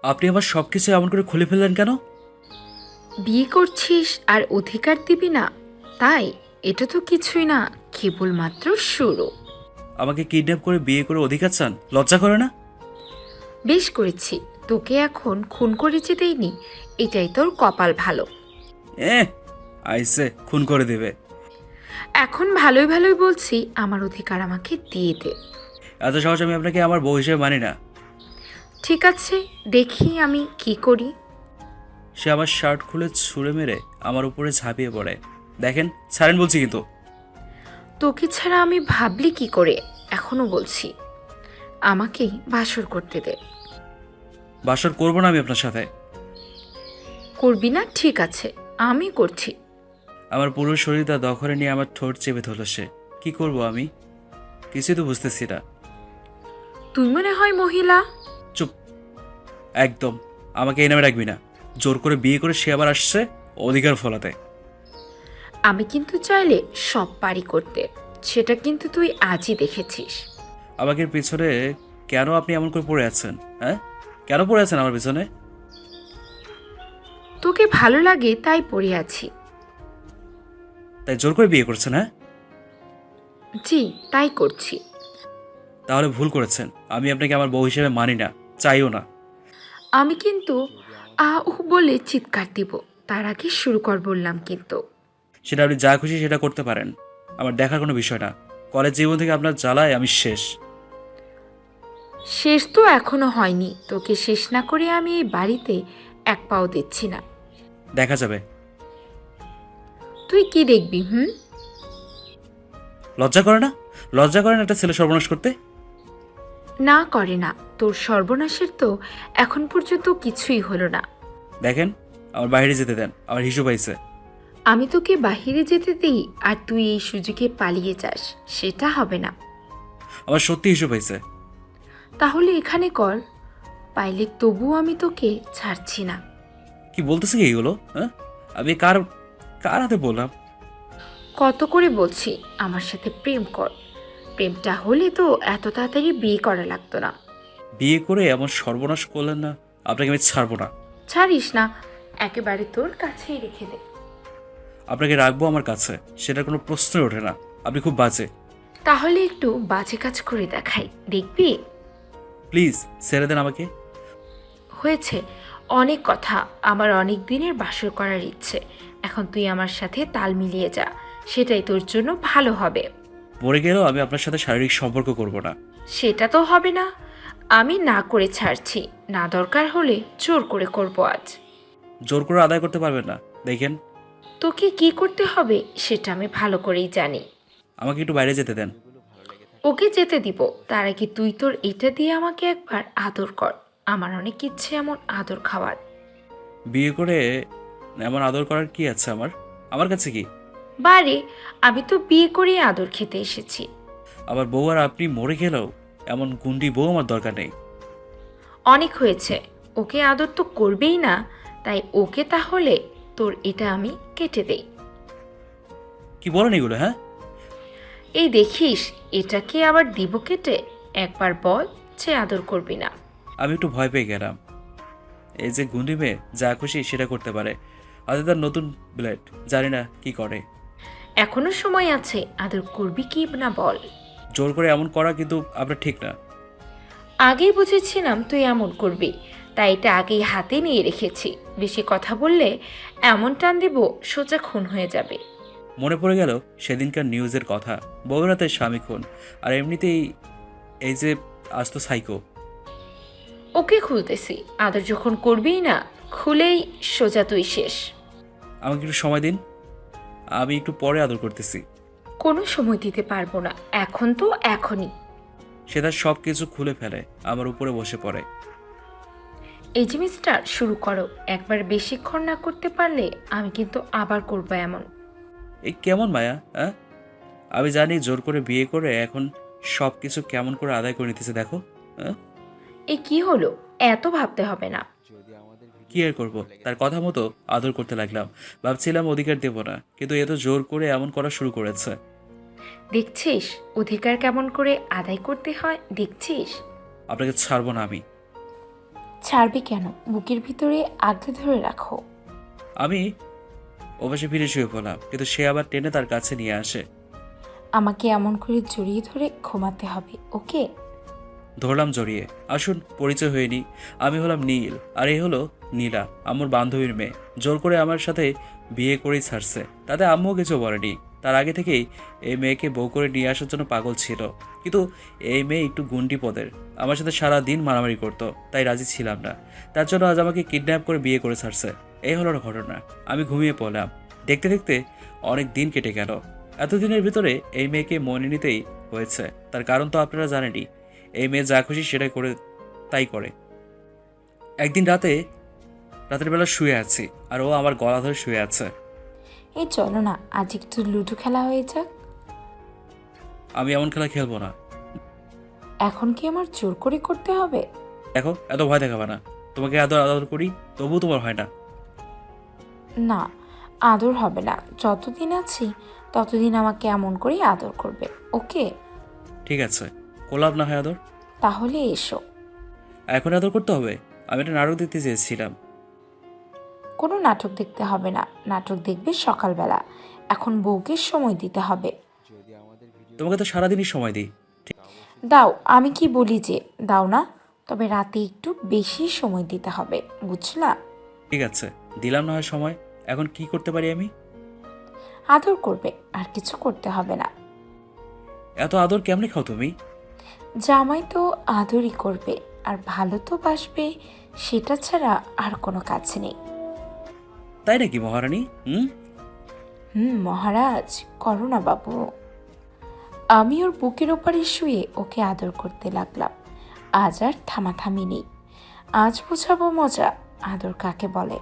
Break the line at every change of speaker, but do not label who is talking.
আপনি আবার সবকিছু এমন করে খুলে ফেললেন কেন?
বিয়ে করছিস আর অধিকার দিবি না? তাই এটা তো কিছুই না, কেবলমাত্র শুরু।
আমাকে কিডন্যাপ করে বিয়ে করে অধিকার চান? লজ্জা করে না?
বেশ করেছি, তোকে এখন খুন করে যেতেইনি, এটাই তোর কপাল ভালো।
এ আইসে খুন করে দেবে।
এখন ভালোই ভালোই বলছি, আমার অধিকার আমাকে দিয়ে দে।
এত সহজ আমি আপনাকে আমার বউ হিসেবে মানি না।
ঠিক আছে, দেখি আমি কি করি।
সে আমার শার্ট খুলে ছুঁড়ে মেরে আমার উপরে ঝাঁপিয়ে পড়ে। দেখেন, ছাড়েন বলছি কিন্তু।
তোকে ছাড়া আমি ভাবলি কি করে, এখনো বলছি, আমাকেই বাসর করতে দে।
বাসর করবো না আমি আপনার সাথে।
করবি না? ঠিক আছে, আমি করছি।
আমার পুরো শরীরটা দখলে নিয়ে আমার ঠোঁট চেপে ধরল সে। কি করব আমি? কিছুই তো বুঝতেছি না।
তুই মনে হয় মহিলা।
চুপ, একদম। আমাকে এই নামে রাখবি না। জোর করে বিয়ে করে সে আবার আসছে অধিকার ফলাতে।
আমি কিন্তু চাইলে সব পারি করতে, সেটা কিন্তু তুই আজই দেখেছিস।
আমাকে পিছনে কেন আপনি এমন করে পড়ে আছেন? হ্যাঁ, কেন পড়ে আছেন আমার পিছনে?
তোকে ভালো লাগে তাই পড়ে আছি।
তাই জোর করে বিয়ে করছেন? হ্যাঁ,
জি, তাই করছি।
তাহলে ভুল করেছেন। আমি আপনাকে আমার বউ হিসেবে মানি না, চাইও না।
আমি কিন্তু বলে চিৎকার দিব, তার আগে শুরু কর বললাম কিন্তু।
সেটা আপনি যা খুশি সেটা করতে পারেন, আমার দেখার কোনো বিষয় না। কলেজ জীবন থেকে আপনার জ্বালায় আমি শেষ।
শেষ তো এখনো হয়নি, তোকে শেষ না করে আমি এই বাড়িতে এক পাও দিচ্ছি না।
দেখা যাবে।
তুই কি দেখবি? হুম?
লজ্জা করে না? লজ্জা করে না একটা ছেলে সর্বনাশ করতে?
না করে না, তোর সর্বনাশের তো এখন পর্যন্ত কিছুই হলো না।
দেখেন, আমার বাইরে যেতে দেন, আমার হিসু পাইছে।
আমি তোকে বাহিরে যেতে দিই আর তুই এই সুযোগে পালিয়ে যাস, সেটা হবে না।
আমার সত্যি হিসু পাইছে।
তাহলে এখানে কর, পাইলে তবুও আমি তোকে ছাড়ছি না।
কি বলতেছে কি এগুলো? হ্যাঁ, আমি কার কার হাতে বললাম?
কত করে বলছি আমার সাথে প্রেম কর, প্রেমটা হলে তো এত তাড়াতাড়ি বিয়ে করা লাগতো না।
বিয়ে করে এমন সর্বনাশ করলেন না, আপনাকে আমি ছাড়বো না।
ছাড়িস না, একেবারে তোর কাছেই রেখে দে।
আপনাকে রাখবো আমার কাছে, সেটার কোনো প্রশ্নই ওঠে না। আপনি খুব বাজে।
তাহলে একটু বাজে কাজ করে দেখাই, দেখবি?
প্লিজ ছেড়ে দেন আমাকে।
হয়েছে অনেক কথা, আমার অনেক দিনের বাসর করার ইচ্ছে, এখন তুই আমার সাথে তাল মিলিয়ে যা, সেটাই তোর জন্য ভালো হবে।
মরে গেলেও আমি আপনার সাথে শারীরিক সম্পর্ক করব না।
সেটা তো হবে না, আমি না করে ছাড়ছি না, দরকার হলে জোর করে করব আজ।
জোর করে আদায় করতে পারবেন না, দেখেন।
তোকে কি করতে হবে সেটা আমি ভালো করেই জানি।
আমাকে একটু বাইরে যেতে দেন।
ওকে যেতে দিব, তার আগে তুই তোর এটা দিয়ে আমাকে একবার আদর কর, আমার অনেক ইচ্ছে এমন আদর খাওয়ার।
বিয়ে করে এমন আদর করার কি আছে আমার আমার কাছে কি?
বারে, আমি তো বিয়ে করে আদর খেতে এসেছি।
আমার বউ আর আপনি মরে গেলেও এমন গুন্ডি বউ আমার দরকার নেই।
অনেক হয়েছে, ওকে আদর তো করবেই না, তাই ওকে তাহলে তোর এটা আমি কেটে দেই।
কি বলেন এগুলো? হ্যাঁ,
এই দেখিস, এটাকে আবার দিব কেটে, একবার বল যে আদর করবি না।
আমি একটু ভয় পেয়ে গেলাম। এই যে গুন্ডি মেয়ে যা খুশি সেটা করতে পারে, হাতে তার নতুন ব্লেড, জানি না কি করে।
এখনো সময় আছে, আদর করবি কি না বল।
জোর করে এমন করা কিন্তু আপনার ঠিক না।
আগেই বুঝেছিলাম তুই এমন করবি, তাই এটা আগেই হাতে নিয়ে রেখেছি, বেশি কথা বললে এমন টান দেব সোজা খুন হয়ে যাবে।
মনে পড়ে গেল সেদিনকার নিউজের কথা, বউয়ের হাতে স্বামী খুন। আর এমনিতেই এই যে আজ তো সাইকো।
ওকে খুলতেছি, আদর যখন করবিই না, খুলেই সোজা তুই শেষ।
আমাকে একটু সময় দিন, আমি একটু পরে আদর করতেছি।
কোনো সময় দিতে পারবো না, এখন তো এখনই।
সে তার সব কিছু খুলে ফেলে, আমার উপরে বসে পড়ে।
এই যে মিস্টার, শুরু করো, একবার বেশিক্ষণ না করতে পারলে আমি কিন্তু আবার করবো এমন।
এই কেমন মায়া? হ্যাঁ, আমি জানি জোর করে বিয়ে করে এখন সব কিছু কেমন করে আদায় করে নিতেছে, দেখো। হ্যাঁ,
এ কি হলো, এত ভাবতে হবে না।
কি আর করবো, তার কথা মতো আদর করতে লাগলাম। ভাবছিলাম অধিকার দেব না, কিন্তু এ তো জোর করে এমন করা শুরু করেছে।
দেখছিস অধিকার কেমন করে আদায় করতে হয়, দেখছিস?
আপনাকে ছাড়বো না আমি।
ছাড়বে কেন? বুকের ভিতরে আগলে ধরে রাখো।
আমি ওপাশে ফিরে শুয়ে পড়লাম, কিন্তু সে আবার টেনে তার কাছে নিয়ে আসে।
আমাকে এমন করে জড়িয়ে ধরে ঘুমাতে হবে, ওকে?
ধরলাম জড়িয়ে। আসুন পরিচয় হয়নি, আমি হলাম নীল, আর এই হলো নীলা, আমার বান্ধবীর মেয়ে। জোর করে আমার সাথে বিয়ে করেই ছাড়ছে, তাতে আম্মুও কিছু বলেনি। তার আগে থেকেই এই মেয়েকে বউ করে নিয়ে আসার জন্য পাগল ছিল, কিন্তু এই মেয়ে একটু গুন্ডি পদের, আমার সাথে সারা দিন মারামারি করতো, তাই রাজি ছিলাম না। তার জন্য আজ আমাকে কিডন্যাপ করে বিয়ে করে ছাড়ছে। এই হলো ঘটনা। আমি ঘুমিয়ে পড়লাম। দেখতে দেখতে অনেক দিন কেটে গেল। এতদিনের ভিতরে এই মেয়েকে মনে নিতেই হয়েছে। তার কারণ তো আপনারা জানেনই, এই মেয়ে যা খুশি সেটাই করে, তাই করে। একদিন রাতের বেলা শুয়ে আছি, আর ও আমার গলা ধরে শুয়ে আছে।
এই চলো না, আজ একটু লুডো খেলা হয়ে যাক।
আমি এমন খেলা খেলবো না।
এখন কি আমার জোর করে করতে হবে?
দেখো, এত ভয় দেখাবে না। তোমাকে আদর আদর করি, তবুও তোমার হয় না।
না, আদর হবে না। যতদিন আছি ততদিন আমাকে এমন করেই আদর করবে, ওকে?
ঠিক আছে, কোলাপ না হয় আদর।
তাহলে এসো।
এখন আদর করতে হবে? আমি একটা নাটক দেখতে চেয়েছিলাম।
কোনো নাটক দেখতে হবে না, নাটক দেখবে সকালবেলা। এখন বউকে সময় দিতে হবে।
তোমাকে তো সারাদিনই সময় দিই।
দাও, আমি কি বলি যে দাও না, তবে রাতে একটু বেশি সময় দিতে হবে, বুঝলা?
ঠিক আছে, দিলাম না হয় সময়। এখন কি করতে পারি আমি?
আদর করবে, আর কিছু করতে হবে না।
এত আদর কেমনে খাও তুমি?
জামাই তো আদরই করবে, আর ভালো তো বাসবে, সেটা ছাড়া আর কোনো কাজ নেই।
তাই নাকি মহারানী?
মহারাজ, করো না বাবু। আমি ওর বুকের ওপারে শুয়ে ওকে আদর করতে লাগলাম। আজ আর থামাথামি নেই। আজ বোঝাবো মজা, আদর কাকে বলে।